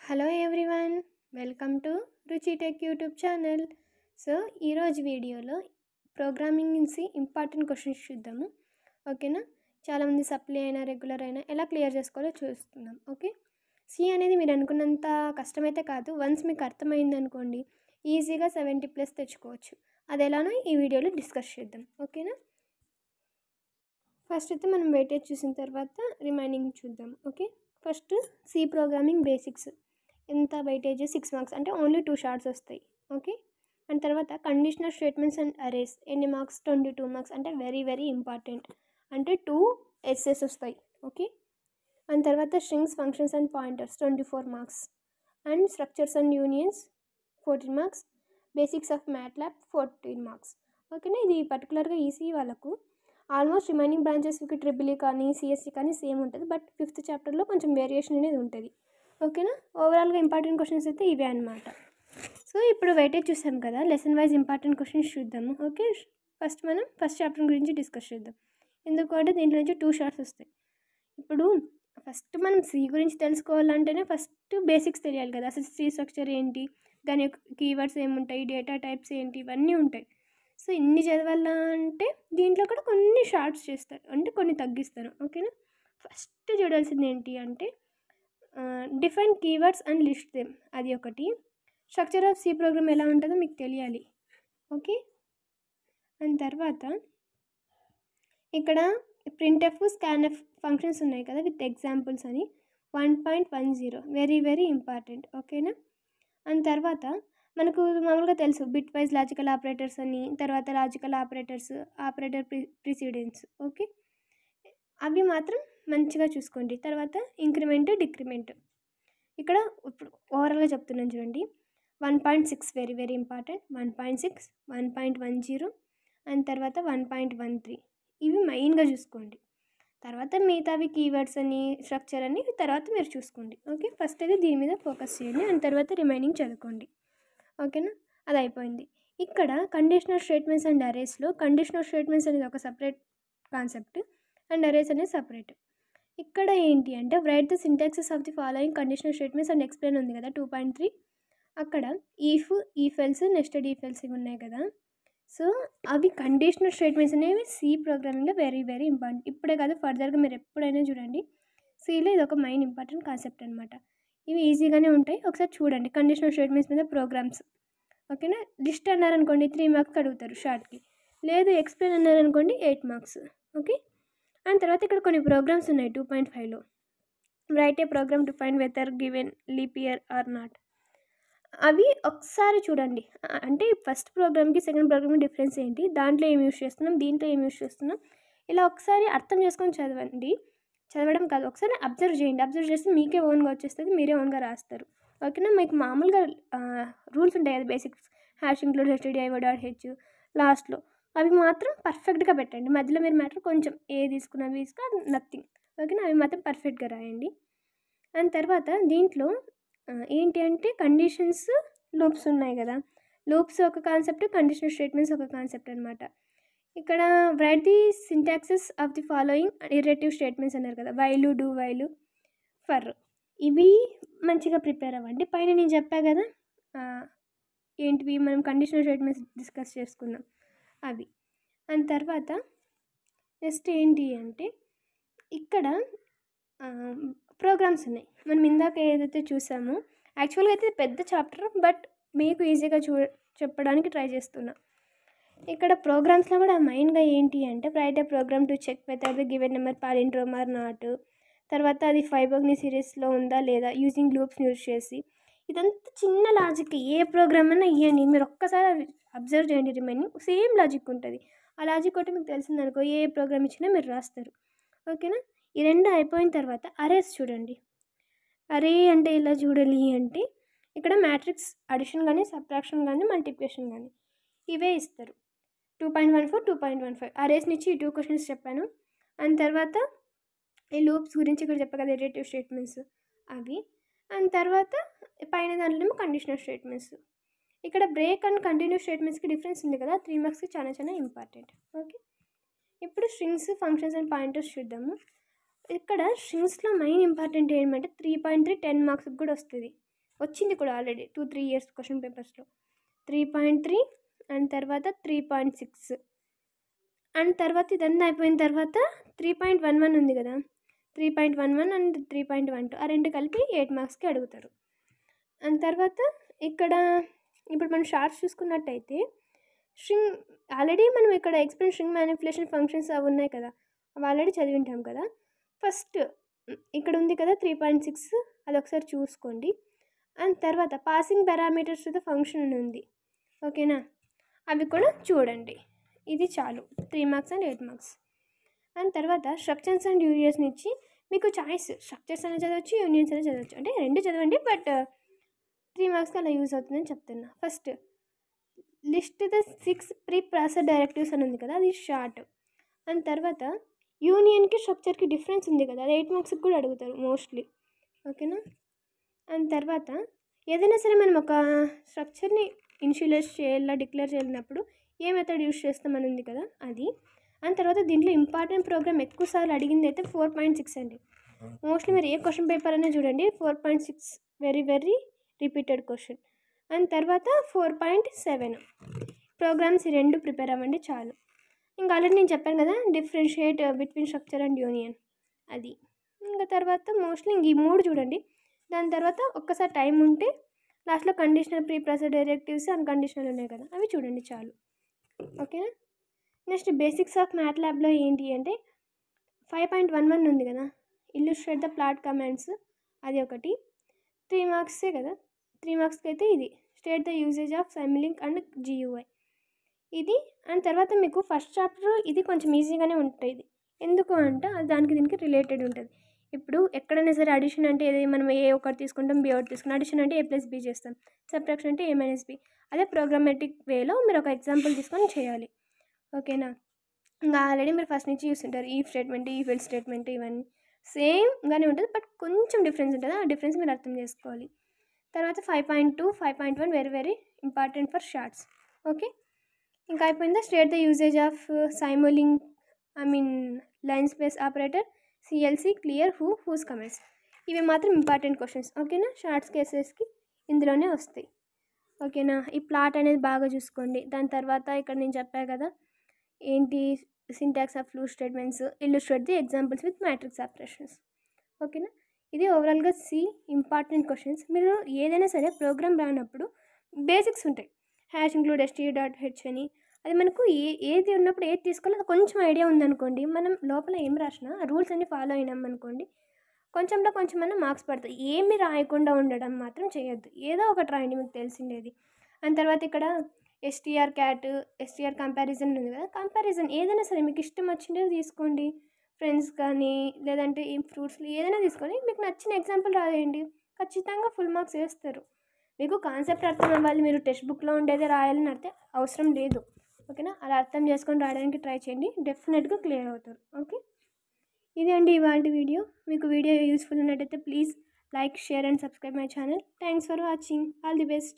Hello everyone, welcome to Ruchi tech YouTube channel. So ఈరోజు వీడియోలో programming in C important questions చూద్దాము. ఓకేనా? చాలామంది సప్లీ అయినా రెగ్యులర్ అయినా ఎలా క్లియర్ చేసుకోవాలో చూస్తున్నాం. ఓకే, సి అనేది మీరు అనుకున్నంత కష్టమైతే కాదు. వన్స్ మీకు అర్థమైంది అనుకోండి, ఈజీగా 70+ తెచ్చుకోవచ్చు. అది ఎలానో ఈ వీడియోలో డిస్కస్ చేద్దాం. ఓకేనా? ఫస్ట్ అయితే మనం వెయిటేజ్ చూసిన తర్వాత రిమైనింగ్ చూద్దాం. Okay, first C programming basics. ఎంత వెయిటేజ్? 6 మార్క్స్, అంటే ఓన్లీ 2 షార్ట్స్ వస్తాయి. ఓకే, అండ్ తర్వాత కండిషనల్ స్టేట్మెంట్స్ అండ్ అరేస్ ఎన్ని మార్క్స్? 22 మార్క్స్, అంటే వెరీ వెరీ ఇంపార్టెంట్, అంటే 2 ఎస్ఎస్ వస్తాయి. ఓకే, అండ్ తర్వాత strings, functions and pointers 24 marks, and structures and unions 14 marks, basics of MATLAB 14 marks. ఓకేనా? ఇది పర్టికులర్గా ఈసీ వాళ్ళకు. ఆల్మోస్ట్ రిమైనింగ్ బ్రాంచెస్కి ట్రిపుల్ ఈ కానీ సిఎస్సి కానీ సేమ్ ఉంటుంది, బట్ 5th చాప్టర్లో కొంచెం వేరియేషన్ అనేది ఉంటుంది. ఓకేనా? ఓవరాల్గా ఇంపార్టెంట్ క్వశ్చన్స్ అయితే ఇవే అనమాట. సో ఇప్పుడు వెయిటేజ్ చూసాం కదా, లెసన్ వైజ్ ఇంపార్టెంట్ క్వశ్చన్స్ చూద్దాము. ఓకే, ఫస్ట్ మనం ఫస్ట్ చాప్టర్ గురించి డిస్కస్ చేద్దాం. ఎందుకంటే దీంట్లో నుంచి 2 షార్ట్స్ వస్తాయి. ఇప్పుడు ఫస్ట్ మనం సి గురించి తెలుసుకోవాలంటేనే ఫస్ట్ బేసిక్స్ తెలియాలి కదా. అసలు సి స్ట్రక్చర్ ఏంటి, దాని యొక్క కీవర్డ్స్ ఏముంటాయి, డేటా టైప్స్ ఏంటి, ఇవన్నీ ఉంటాయి. సో ఇన్ని చదవాలా అంటే దీంట్లో కూడా కొన్ని షార్ట్స్ చేస్తారు, అంటే కొన్ని తగ్గిస్తారు. ఓకేనా? ఫస్ట్ చూడాల్సింది ఏంటి అంటే define keywords and list them, అది ఒకటి. స్ట్రక్చర్ ఆఫ్ సి ప్రోగ్రామ్ ఎలా ఉంటుందో మీకు తెలియాలి. ఓకే, అండ్ తర్వాత ఇక్కడ ప్రింట్ఎఫ్, స్కాన్ఎఫ్ ఫంక్షన్స్ ఉన్నాయి కదా విత్ ఎగ్జాంపుల్స్ అని 1.10 వెరీ వెరీ ఇంపార్టెంట్. ఓకేనా? అండ్ తర్వాత మనకు మామూలుగా తెలుసు బిట్ వైజ్ లాజికల్ ఆపరేటర్స్ అని, తర్వాత logical operators, operator precedence. Okay, అవి మాత్రం మంచిగా చూసుకోండి. తర్వాత ఇంక్రిమెంట్, డిక్రిమెంట్. ఇక్కడ ఇప్పుడు ఓవరాల్గా చెప్తున్నాను చూడండి. 1.6 వెరీ వెరీ ఇంపార్టెంట్, 1.6, 1.10 అండ్ తర్వాత 1.13. ఇవి మెయిన్గా చూసుకోండి. తర్వాత మిగతావి కీవర్డ్స్ అని, స్ట్రక్చర్ అని తర్వాత మీరు చూసుకోండి. ఓకే, ఫస్ట్ అయితే దీని మీద ఫోకస్ చేయండి, అండ్ తర్వాత రిమైనింగ్ చదువుకోండి. ఓకేనా? అది అయిపోయింది. ఇక్కడ కండిషనల్ స్టేట్మెంట్స్ అండ్ అరేస్లో కండిషనల్ స్టేట్మెంట్స్ అనేది ఒక సపరేట్ కాన్సెప్ట్, అండ్ అరేస్ అనేది సపరేట్. ఇక్కడ ఏంటి అంటే write the syntaxes of the following conditional statements and explain ఉంది కదా 2.3. అక్కడ ఈఫ్, ఈఫెల్స్, నెస్టెడ్ ఈఫెల్స్ ఇవి ఉన్నాయి కదా. సో అవి కండిషనల్ స్టేట్మెంట్స్ అనేవి సి ప్రోగ్రామింగ్లో వెరీ వెరీ ఇంపార్టెంట్. ఇప్పుడే కాదు, ఫర్దర్గా మీరు ఎప్పుడైనా చూడండి, సిలో ఇది ఒక మెయిన్ ఇంపార్టెంట్ కాన్సెప్ట్ అనమాట. ఇవి ఈజీగానే ఉంటాయి, ఒకసారి చూడండి. కండిషనల్ స్టేట్మెంట్స్ మీద ప్రోగ్రామ్స్. ఓకేనా? లిస్ట్ అన్నారనుకోండి 3 మార్క్స్ అడుగుతారు షార్ట్కి, లేదు ఎక్స్ప్లెయిన్ అన్నారనుకోండి 8 మార్క్స్. ఓకే, అండ్ తర్వాత ఇక్కడ కొన్ని ప్రోగ్రామ్స్ ఉన్నాయి 2.5లో. Write a program to find whether given leap year or not. అవి ఒకసారి చూడండి. అంటే ఫస్ట్ ప్రోగ్రామ్కి సెకండ్ ప్రోగ్రామ్కి డిఫరెన్స్ ఏంటి, దాంట్లో ఏం యూస్ చేస్తున్నాం, దీంట్లో ఏం యూస్ చేస్తున్నాం, ఇలా ఒకసారి అర్థం చేసుకొని చదవండి. చదవడం కాదు, ఒకసారి అబ్జర్వ్ చేయండి. అబ్జర్వ్ చేస్తే మీకే ఓన్గా వచ్చేస్తుంది, మీరే ఓన్గా రాస్తారు. ఓకేనా? మీకు మామూలుగా రూల్స్ ఉంటాయి కదా, బేసిక్స్, హ్యాష్ ఇంక్లూడ్ HTDIO.h లాస్ట్లో, అవి మాత్రం పర్ఫెక్ట్గా పెట్టండి. మధ్యలో మీరు మ్యాటర్ కొంచెం ఏ తీసుకున్నా నథింగ్. ఓకేనా? అవి మాత్రం పర్ఫెక్ట్గా రాయండి. అండ్ తర్వాత దీంట్లో ఏంటి అంటే కండిషన్స్, లూప్స్ ఉన్నాయి కదా. లూప్స్ ఒక కాన్సెప్ట్, కండిషనల్ స్టేట్మెంట్స్ ఒక కాన్సెప్ట్ అనమాట. ఇక్కడ write the syntaxes of the following iterative statements అన్నారు కదా, వైలు, డూ వైలు, ఫర్. ఇవి మంచిగా ప్రిపేర్ అవ్వండి. పైన నేను చెప్పా కదా ఏంటివి, మనం కండిషనల్ స్టేట్మెంట్స్ డిస్కస్ చేసుకుందాం అవి. అండ్ తర్వాత నెక్స్ట్ ఏంటి అంటే ఇక్కడ ప్రోగ్రామ్స్ ఉన్నాయి. మనం ఇందాక ఏదైతే చూసామో, యాక్చువల్గా అయితే పెద్ద చాప్టర్, బట్ మీకు ఈజీగా చెప్పడానికి ట్రై చేస్తున్నా. ఇక్కడ ప్రోగ్రామ్స్లో కూడా మెయిన్గా ఏంటి అంటే write a program to check whether the given number palindrome or not. తర్వాత అది ఫైబోగ్ని సిరీస్లో ఉందా లేదా, యూజింగ్ లూప్స్ యూజ్ చేసి. ఇదంతా చిన్న లాజిక్, ఏ ప్రోగ్రామ్ అయినా ఇవ్వండి, మీరు ఒక్కసారి అబ్జర్వ్ చేయండి. రిమైనింగ్ సేమ్ లాజిక్ ఉంటుంది. ఆ లాజిక్ ఒకటి మీకు తెలిసిందనుకో, ఏ ప్రోగ్రామ్ ఇచ్చినా మీరు రాస్తారు. ఓకేనా? ఈ రెండు అయిపోయిన తర్వాత అరేస్ చూడండి. అరే అంటే ఇలా చూడాలి అంటే ఇక్కడ మ్యాట్రిక్స్ అడిషన్ కానీ, సబ్ట్రాక్షన్ కానీ, మల్టిప్లికేషన్ కానీ ఇవే ఇస్తారు. 2.14, 2.15 అరేస్ నుంచి ఈ 2 క్వశ్చన్స్ చెప్పాను. అండ్ తర్వాత ఈ లూప్స్ గురించి ఇక్కడ చెప్పా కదా, ఇర్రేటివ్ స్టేట్మెంట్స్ అవి. అండ్ తర్వాత పైన దాంట్లో కండిషనల్ స్టేట్మెంట్స్. ఇక్కడ బ్రేక్ అండ్ కంటిన్యూ స్టేట్మెంట్స్కి డిఫరెన్స్ ఉంది కదా, 3 మార్క్స్కి చాలా చాలా ఇంపార్టెంట్. ఓకే, ఇప్పుడు స్ట్రింగ్స్, ఫంక్షన్స్ అండ్ పాయింటర్స్ చూద్దాము. ఇక్కడ స్ట్రింగ్స్లో మెయిన్ ఇంపార్టెంట్ ఏమంటే 3.3 10 మార్క్స్కి కూడా వస్తుంది. వచ్చింది కూడా ఆల్రెడీ 2-3 ఇయర్స్ క్వశ్చన్ పేపర్స్లో. 3.3 అండ్ తర్వాత 3.6 అండ్ తర్వాత ఇదంతా అయిపోయిన తర్వాత 3.11 ఉంది కదా, 3.11 అండ్ 3.12 ఆ రెండు కలిపి 8 మార్క్స్కి అడుగుతారు. అండ్ తర్వాత ఇక్కడ ఇప్పుడు మనం షార్ట్స్ చూసుకున్నట్టయితే స్ట్రింగ్ ఆల్రెడీ మనం ఇక్కడ ఎక్స్ప్లెయిన్ స్ట్రింగ్ మ్యానిపులేషన్ ఫంక్షన్స్ అవి ఉన్నాయి కదా, అవి ఆల్రెడీ చదివింటాం కదా. ఫస్ట్ ఇక్కడ ఉంది కదా 3.6 అది ఒకసారి చూసుకోండి. అండ్ తర్వాత పాసింగ్ పారామీటర్స్ ద ఫంక్షన్ అని ఉంది, ఓకేనా, అవి కూడా చూడండి. ఇది చాలు, 3 మార్క్స్ అండ్ 8 మార్క్స్. అండ్ తర్వాత స్ట్రక్చర్స్ అండ్ యూనియన్స్ని ఇచ్చి మీకు చాయిస్ స్ట్రక్చర్స్ అనేది చదవచ్చు, యూనియన్స్ అనేది చదవచ్చు, అంటే రెండు చదవండి బట్ 3 మార్క్స్కి అలా యూజ్ అవుతుందని చెప్తున్నా. First list the 6 pre process directives అని ఉంది కదా, అది షార్ట్. అండ్ తర్వాత యూనియన్కి స్ట్రక్చర్కి డిఫరెన్స్ ఉంది కదా, అది 8 మార్క్స్కి కూడా అడుగుతారు మోస్ట్లీ, ఓకేనా. అండ్ తర్వాత ఏదైనా సరే మనం ఒక స్ట్రక్చర్ని ఇనిషియలైజ్ చేయాలా డిక్లేర్ చేయాలన్నప్పుడు ఏ మెథడ్ యూజ్ చేస్తామని ఉంది కదా అది. అండ్ తర్వాత దీంట్లో ఇంపార్టెంట్ ప్రోగ్రామ్ ఎక్కువసార్లు అడిగింది అయితే 4.6 అండి. మోస్ట్లీ మీరు ఏ క్వశ్చన్ పేపర్ అయినా చూడండి 4.6 very very repeated question. And తర్వాత 4.7 ప్రోగ్రామ్స్ ఈ రెండు ప్రిపేర్ అవ్వండి చాలు. ఇంకా ఆల్రెడీ నేను చెప్పాను కదా differentiate between structure and union అది. ఇంకా తర్వాత మోస్ట్లీ ఇంక ఈ 3 చూడండి. దాని తర్వాత ఒక్కసారి టైం ఉంటే లాస్ట్లో conditional pre process directives and conditional ఉన్నాయి కదా, అవి చూడండి చాలు, ఓకేనా. నెక్స్ట్ బేసిక్స్ ఆఫ్ మ్యాట్లాబ్లో ఏంటి అంటే 5.11 ఉంది కదా, ఇల్లుస్ట్రేట్ ద ప్లాట్ కమాండ్స్, అది ఒకటి 3 మార్క్సే కదా. 3 మార్క్స్కి అయితే ఇది state the usage of Simulink and GUI ఇది. అండ్ తర్వాత మీకు ఫస్ట్ చాప్టర్ ఇది కొంచెం ఈజీగానే ఉంటుంది, ఎందుకు అంటే అది దానికి దీనికి రిలేటెడ్ ఉంటుంది. ఇప్పుడు ఎక్కడైనా సరే అడిషన్ అంటే ఏది మనం ఏ ఒకటి తీసుకుంటాం బి ఒకటి తీసుకుంటాం, అడిషన్ అంటే A+B చేస్తాం, సబ్ట్రాక్షన్ అంటే A-B. అదే ప్రోగ్రామేటిక్ వేలో మీరు ఒక ఎగ్జాంపుల్ తీసుకొని చేయాలి, ఓకేనా. ఇంకా ఆల్రెడీ మీరు ఫస్ట్ నుంచి చూస్తుంటారు ఈ స్టేట్మెంట్ ఈ ఫెల్ స్టేట్మెంట్ ఇవన్నీ సేమ్గానే ఉంటుంది, బట్ కొంచెం డిఫరెన్స్ ఉంటుంది, ఆ డిఫరెన్స్ మీరు అర్థం చేసుకోవాలి. తర్వాత 5.2 5.1 very very important for shorts, okay. ఇంకా అయిపోయిందా state the usage of Simulink line space operator, CLC, clear, whos comments, ఇవి మాత్రం ఇంపార్టెంట్ క్వశ్చన్స్, ఓకేనా. షార్ట్స్ కేసెస్కి ఇందులోనే వస్తాయి, ఓకేనా. ఈ ప్లాట్ అనేది బాగా చూసుకోండి. దాని తర్వాత ఇక్కడ నేను చెప్పా కదా ఏంటి syntax of flu statements, illustrate the examples with matrix operations, ఓకేనా. ఇది ఓవరాల్గా ఇంపార్టెంట్ క్వశ్చన్స్. మీరు ఏదైనా సరే ప్రోగ్రామ్ రానప్పుడు బేసిక్స్ ఉంటాయి, #include_str.h అని, అది మనకు ఏది ఉన్నప్పుడు ఏది తీసుకోవాలో అది కొంచెం ఐడియా ఉందనుకోండి, మనం లోపల ఏం రాసినా ఆ రూల్స్ అన్ని ఫాలో అయినాం అనుకోండి కొంచెంలో కొంచెమన్నా మార్క్స్ పడతాయి. ఏమి రాయకుండా ఉండడం మాత్రం చేయొద్దు, ఏదో ఒకటి రాయండి మీకు తెలిసిండేది. అండ్ తర్వాత ఇక్కడ STR క్యాట్ STR కంపారిజన్ ఉంది కదా, కంపారిజన్ ఏదైనా సరే మీకు ఇష్టం వచ్చినవి తీసుకోండి, ఫ్రెండ్స్ కానీ లేదంటే ఈ ఫ్రూట్స్లో ఏదైనా తీసుకొని మీకు నచ్చిన ఎగ్జాంపుల్ రాయండి, ఖచ్చితంగా ఫుల్ మార్క్స్ వేస్తారు. మీకు కాన్సెప్ట్ అర్థం అవ్వాలి, మీరు టెక్స్ట్ బుక్లో ఉండేదే రాయాలని అర్థం అవసరం లేదు, ఓకేనా. అలా అర్థం చేసుకొని రాయడానికి ట్రై చేయండి, డెఫినెట్గా క్లియర్ అవుతారు, ఓకే. ఇది అండి ఇవాళ వీడియో. మీకు వీడియో యూస్ఫుల్ ఉన్నట్టయితే please like, share and subscribe my channel. Thanks for watching. All the best.